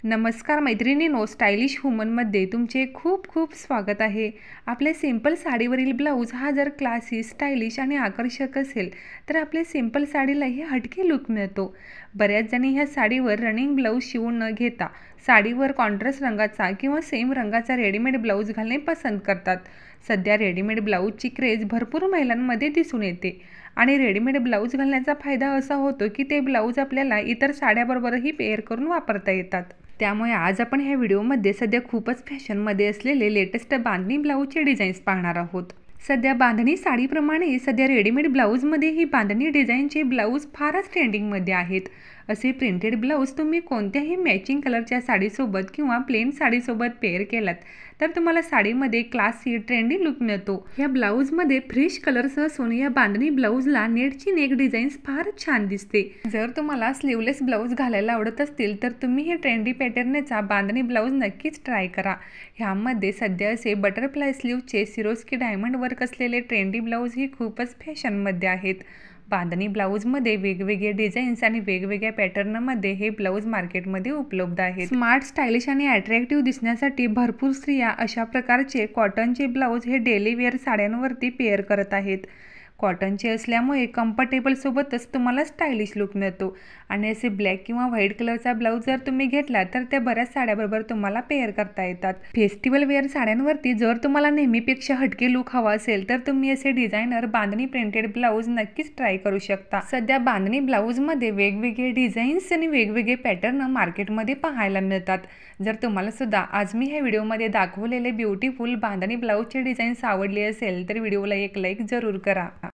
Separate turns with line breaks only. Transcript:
नमस्कार मैत्रिणींनो, स्टायलिश वुमनमध्ये तुमचे खूप खूप स्वागत आहे। आपल्या सिंपल साडीवरील ब्लाऊज हा जर क्लासी, स्टायलिश आणि आकर्षक असेल तर आपल्या सिंपल साडीलाही हटके लुक मिळतो। बऱ्याच जणी ह्या साडीवर रनिंग ब्लाऊज शिवून न घेता साडीवर कॉन्ट्रास्ट रंगाचा किंवा सेम रंगाचा रेडीमेड ब्लाऊज घालणे पसंत करतात। सध्या रेडीमेड ब्लाऊजची क्रेज भरपूर महिलांमध्ये दिसून येते आणि रेडीमेड ब्लाऊज घालण्याचा फायदा असा होतो की ते ब्लाऊज आपल्याला इतर साड्याबरोबरही पेअर करून वापरता येतात। त्यामुळे आज आपण ह्या व्हिडिओमध्ये सध्या खूपच फॅशनमध्ये असलेले लेटेस्ट बांधणी ब्लाऊजचे डिझाईन्स पाहणार आहोत। सध्या बांधणी साडीप्रमाणे सध्या रेडीमेड ब्लाऊजमध्ये ही बांधणी डिझाईनचे ब्लाऊज फारच ट्रेंडिंगमध्ये आहेत। असे प्रिंटेड ब्लाऊज तुम्ही कोणत्याही मॅचिंग कलरच्या साडीसोबत किंवा प्लेन साडीसोबत पेअर केलात तर तुम्हाला साडीमध्ये क्लासी ट्रेंडी लुक मिळतो। या ब्लाऊजमध्ये फ्रेश कलर्स असून या बांधणी ब्लाऊजला नेटची नेक डिझाईन्स फारच छान दिसते। जर तुम्हाला स्लीवलेस ब्लाऊज घालायला आवडत असतील तर तुम्ही हे ट्रेंडी पॅटर्नचा बांधणी ब्लाऊज नक्कीच ट्राय करा। ह्यामध्ये सध्या असे बटरफ्लाय स्लीवचे सिरोस्की डायमंड वर्क असलेले ट्रेंडी ब्लाऊज ही खूपच फॅशनमध्ये आहेत। बांधणी ब्लाऊजमध्ये वेगवेगळे डिझाईन्स आणि वेगवेगळ्या पॅटर्नमध्ये हे ब्लाऊज मार्केटमध्ये उपलब्ध आहेत। स्मार्ट, स्टायलिश आणि अट्रॅक्टिव्ह दिसण्यासाठी भरपूर स्त्रिया अशा प्रकारचे कॉटनचे ब्लाऊज हे डेली वेअर साड्यांवरती पेअर करत आहेत। कॉटनचे असल्यामुळे कम्फर्टेबल सोबतच तुम्हाला स्टायलिश लुक मिळतो आणि असे ब्लॅक किंवा व्हाईट कलरचा ब्लाऊज जर तुम्ही घेतला तर त्या बऱ्याच साड्याबरोबर तुम्हाला पेअर करता येतात। फेस्टिवल वेअर साड्यांवरती जर तुम्हाला नेहमीपेक्षा हटके लुक हवा असेल तर तुम्ही असे डिझायनर बांधणी प्रिंटेड ब्लाऊज नक्कीच ट्राय करू शकता। सध्या बांधणी ब्लाऊजमध्ये वेगवेगळे डिझाईन्स आणि वेगवेगळे पॅटर्न मार्केटमध्ये पाहायला मिळतात। जर तुम्हाला सुद्धा आज मी ह्या व्हिडिओमध्ये दाखवलेले ब्युटिफुल बांधणी ब्लाऊजचे डिझाईन्स आवडले असेल तर व्हिडिओला एक लाईक जरूर करा।